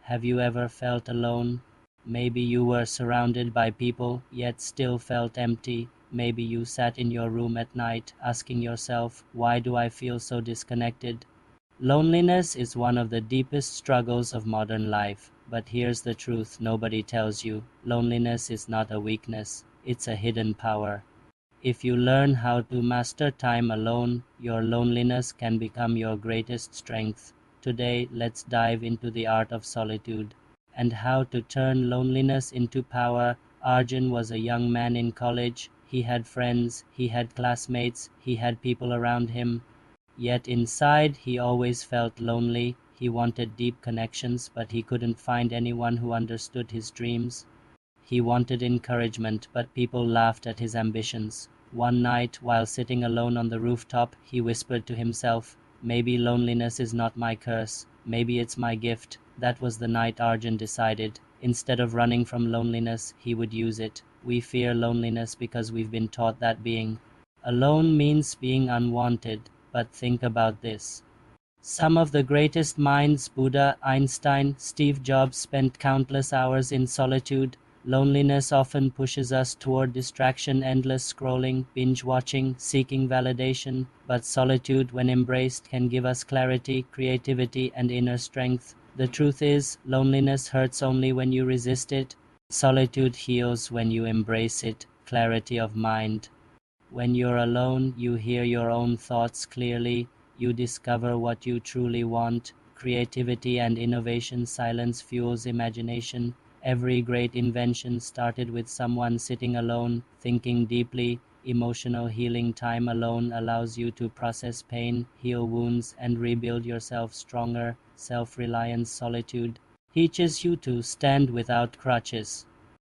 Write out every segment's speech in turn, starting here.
Have you ever felt alone? Maybe you were surrounded by people, yet still felt empty. Maybe you sat in your room at night, asking yourself, why do I feel so disconnected? Loneliness is one of the deepest struggles of modern life. But here's the truth nobody tells you. Loneliness is not a weakness, it's a hidden power. If you learn how to master time alone, your loneliness can become your greatest strength. Today, let's dive into the art of solitude and how to turn loneliness into power. Arjun was a young man in college. He had friends, he had classmates, he had people around him. Yet inside, he always felt lonely. He wanted deep connections, but he couldn't find anyone who understood his dreams. He wanted encouragement, but people laughed at his ambitions. One night, while sitting alone on the rooftop, he whispered to himself, maybe loneliness is not my curse, maybe it's my gift. That was the night Arjun decided. Instead of running from loneliness, he would use it. We fear loneliness because we've been taught that being alone means being unwanted. But think about this. Some of the greatest minds, Buddha, Einstein, Steve Jobs, spent countless hours in solitude. Loneliness often pushes us toward distraction, endless scrolling, binge watching, seeking validation. But solitude, when embraced, can give us clarity, creativity, and inner strength. The truth is, loneliness hurts only when you resist it. Solitude heals when you embrace it. Clarity of mind. When you're alone, you hear your own thoughts clearly. You discover what you truly want. Creativity and innovation. Silence fuels imagination. Every great invention started with someone sitting alone, thinking deeply. Emotional healing time alone allows you to process pain, heal wounds, and rebuild yourself stronger. Self-reliance solitude teaches you to stand without crutches.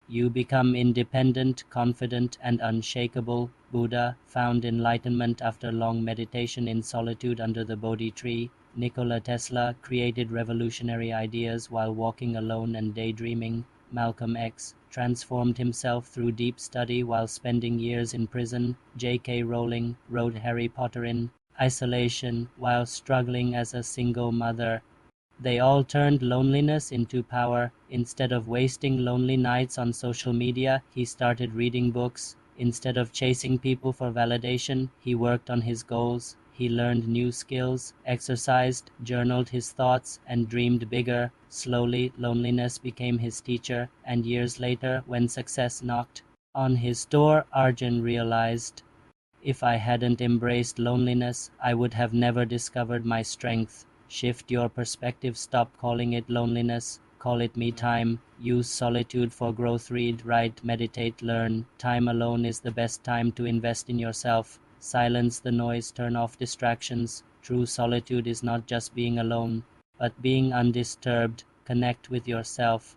You become independent, confident, and unshakable. Buddha found enlightenment after long meditation in solitude under the Bodhi tree. Nikola Tesla created revolutionary ideas while walking alone and daydreaming. Malcolm X transformed himself through deep study while spending years in prison. J.K. Rowling wrote Harry Potter in isolation while struggling as a single mother. They all turned loneliness into power. Instead of wasting lonely nights on social media, he started reading books. Instead of chasing people for validation, he worked on his goals. He learned new skills, exercised, journaled his thoughts, and dreamed bigger. Slowly, loneliness became his teacher, and years later, when success knocked on his door, Arjun realized, if I hadn't embraced loneliness, I would have never discovered my strength. Shift your perspective, stop calling it loneliness, call it me time. Use solitude for growth, read, write, meditate, learn. Time alone is the best time to invest in yourself. Silence the noise, turn off distractions. True solitude is not just being alone, but being undisturbed. Connect with yourself.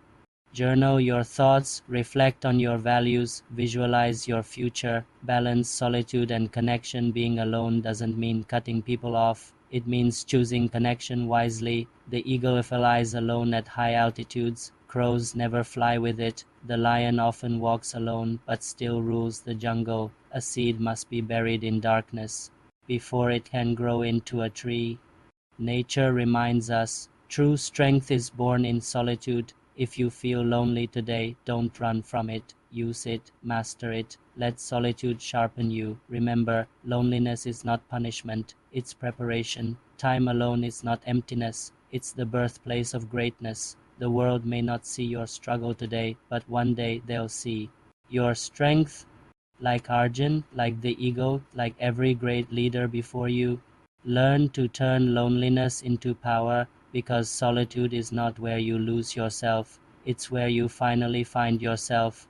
Journal your thoughts, reflect on your values, visualize your future, balance solitude and connection. Being alone doesn't mean cutting people off. It means choosing connection wisely. The eagle flies alone at high altitudes. Crows never fly with it. The lion often walks alone, but still rules the jungle. A seed must be buried in darkness before it can grow into a tree. Nature reminds us, true strength is born in solitude. If you feel lonely today, don't run from it. Use it, master it. Let solitude sharpen you. Remember, loneliness is not punishment, it's preparation. Time alone is not emptiness, it's the birthplace of greatness. The world may not see your struggle today, but one day they'll see your strength. Like Arjun, like the eagle, like every great leader before you, learn to turn loneliness into power, because solitude is not where you lose yourself, it's where you finally find yourself.